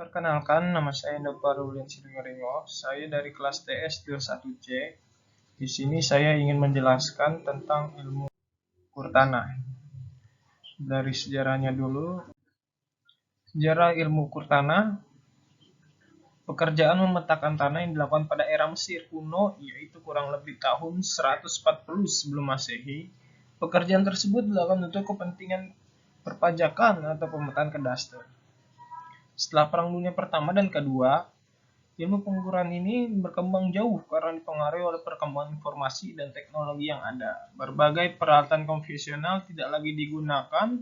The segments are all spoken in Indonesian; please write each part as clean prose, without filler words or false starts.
Perkenalkan, nama saya Novarulin Siringoringo. Saya dari kelas TS 21C. Di sini saya ingin menjelaskan tentang ilmu ukur tanah. Dari sejarahnya dulu. Sejarah ilmu ukur tanah. Pekerjaan memetakan tanah yang dilakukan pada era Mesir kuno, yaitu kurang lebih tahun 140 sebelum Masehi. Pekerjaan tersebut dilakukan untuk kepentingan perpajakan atau pemetaan kadaster. Setelah Perang Dunia Pertama dan Kedua, ilmu pengukuran ini berkembang jauh karena dipengaruhi oleh perkembangan informasi dan teknologi yang ada. Berbagai peralatan konvensional tidak lagi digunakan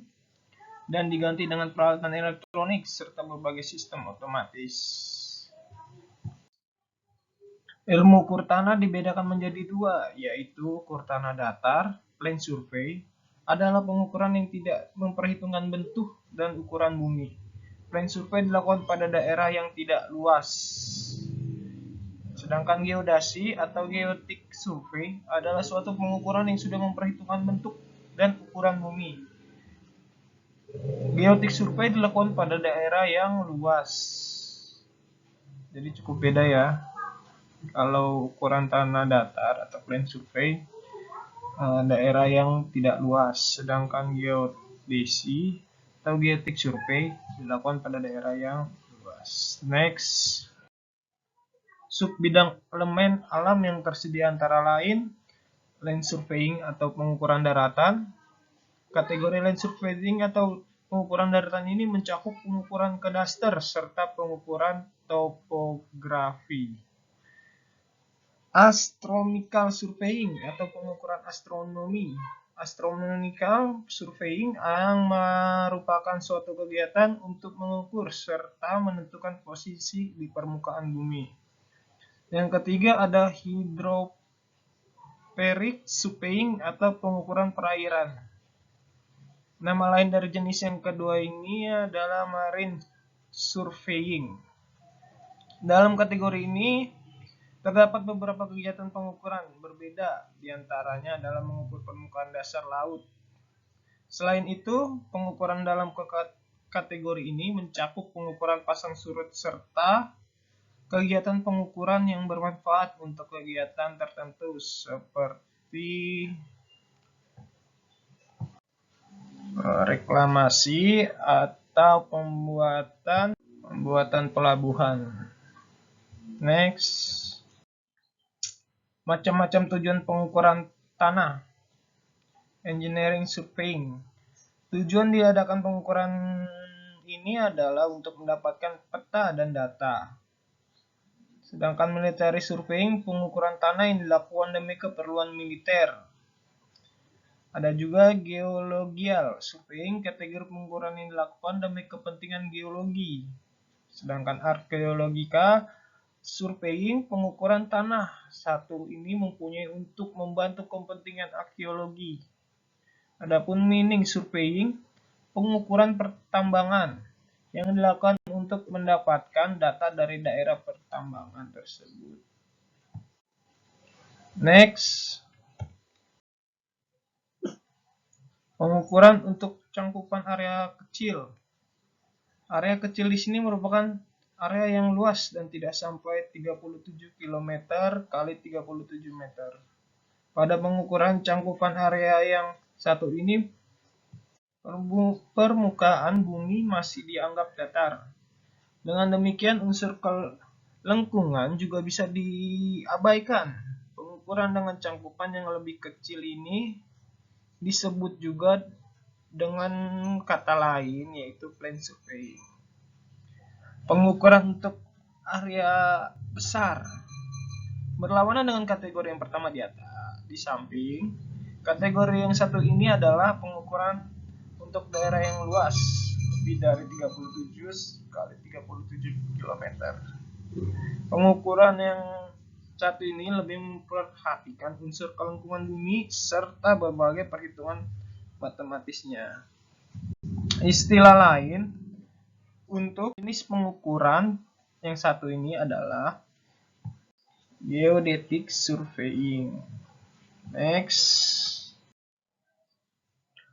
dan diganti dengan peralatan elektronik serta berbagai sistem otomatis. Ilmu ukur tanah dibedakan menjadi dua, yaitu ukur tanah datar, plain survey, adalah pengukuran yang tidak memperhitungkan bentuk dan ukuran bumi. Plain survey dilakukan pada daerah yang tidak luas. Sedangkan geodasi atau geodetic survey adalah suatu pengukuran yang sudah memperhitungkan bentuk dan ukuran bumi. Geodetic survey dilakukan pada daerah yang luas. Jadi cukup beda ya. Kalau ukuran tanah datar atau plain survey, daerah yang tidak luas. Sedangkan geodesi atau geodetic survey dilakukan pada daerah yang luas. Next. Sub bidang elemen alam yang tersedia antara lain land surveying atau pengukuran daratan. Kategori land surveying atau pengukuran daratan ini mencakup pengukuran kadaster serta pengukuran topografi. Astronomical surveying atau pengukuran astronomi. Astronomical surveying yang merupakan suatu kegiatan untuk mengukur serta menentukan posisi di permukaan bumi. Yang ketiga ada hydropheric surveying atau pengukuran perairan. Nama lain dari jenis yang kedua ini adalah marine surveying. Dalam kategori ini terdapat beberapa kegiatan pengukuran berbeda, diantaranya adalah mengukur permukaan dasar laut. Selain itu, pengukuran dalam kategori ini mencakup pengukuran pasang surut serta kegiatan pengukuran yang bermanfaat untuk kegiatan tertentu seperti reklamasi atau pembuatan pelabuhan. Next. Macam-macam tujuan pengukuran tanah. Engineering surveying. Tujuan diadakan pengukuran ini adalah untuk mendapatkan peta dan data. Sedangkan military surveying, pengukuran tanah yang dilakukan demi keperluan militer. Ada juga geological surveying, kategori pengukuran yang dilakukan demi kepentingan geologi. Sedangkan archaeological surveying, pengukuran tanah. Satu ini mempunyai untuk membantu kepentingan arkeologi. Adapun mining surveying, pengukuran pertambangan yang dilakukan untuk mendapatkan data dari daerah pertambangan tersebut. Next. Pengukuran untuk cangkupan area kecil. Area kecil di sini merupakan area yang luas dan tidak sampai 37 km kali 37 meter. Pada pengukuran cangkupan area yang satu ini, permukaan bumi masih dianggap datar. Dengan demikian, unsur lengkungan juga bisa diabaikan. Pengukuran dengan cangkupan yang lebih kecil ini disebut juga dengan kata lain, yaitu plain surveying. Pengukuran untuk area besar berlawanan dengan kategori yang pertama di samping. Kategori yang satu ini adalah pengukuran untuk daerah yang luas, lebih dari 37 kali 37 km. Pengukuran yang satu ini lebih memperhatikan unsur kelengkungan bumi serta berbagai perhitungan matematisnya. Istilah lain untuk jenis pengukuran yang satu ini adalah geodetic surveying. Next.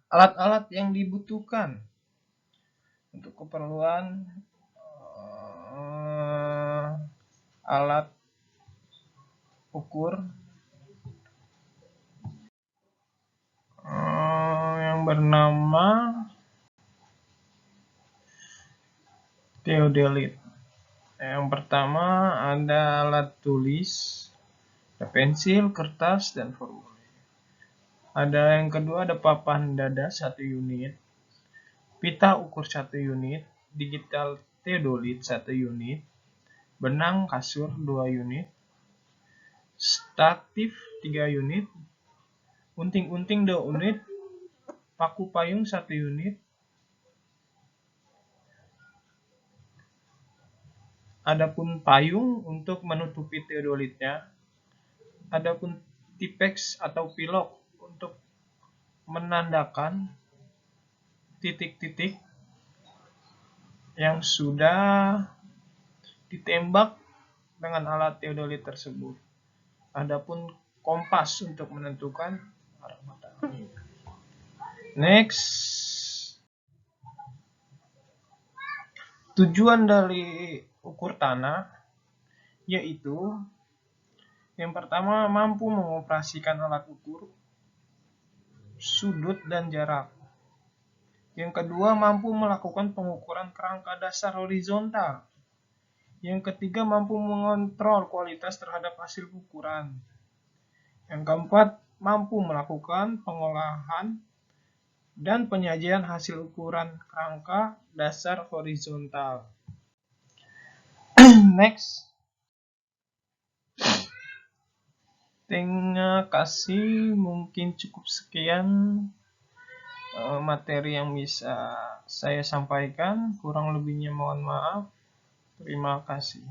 Alat-alat yang dibutuhkan untuk keperluan alat ukur yang bernama theodolite. Yang pertama ada alat tulis, ada pensil, kertas, dan formulir. Ada yang kedua ada papan dada 1 unit, pita ukur 1 unit, digital theodolite 1 unit, benang kasur 2 unit, statif 3 unit, unting-unting 2 unit, paku payung 1 unit, adapun payung untuk menutupi theodolitnya, adapun tipex atau pilok untuk menandakan titik-titik yang sudah ditembak dengan alat theodolite tersebut. Adapun kompas untuk menentukan arah mata angin. Next, tujuan dari ukur tanah yaitu yang pertama mampu mengoperasikan alat ukur sudut dan jarak. Yang kedua mampu melakukan pengukuran kerangka dasar horizontal. Yang ketiga mampu mengontrol kualitas terhadap hasil ukuran. Yang keempat mampu melakukan pengolahan dan penyajian hasil ukuran kerangka dasar horizontal. Next. Terima kasih, mungkin cukup sekian materi yang bisa saya sampaikan. Kurang lebihnya mohon maaf. Terima kasih.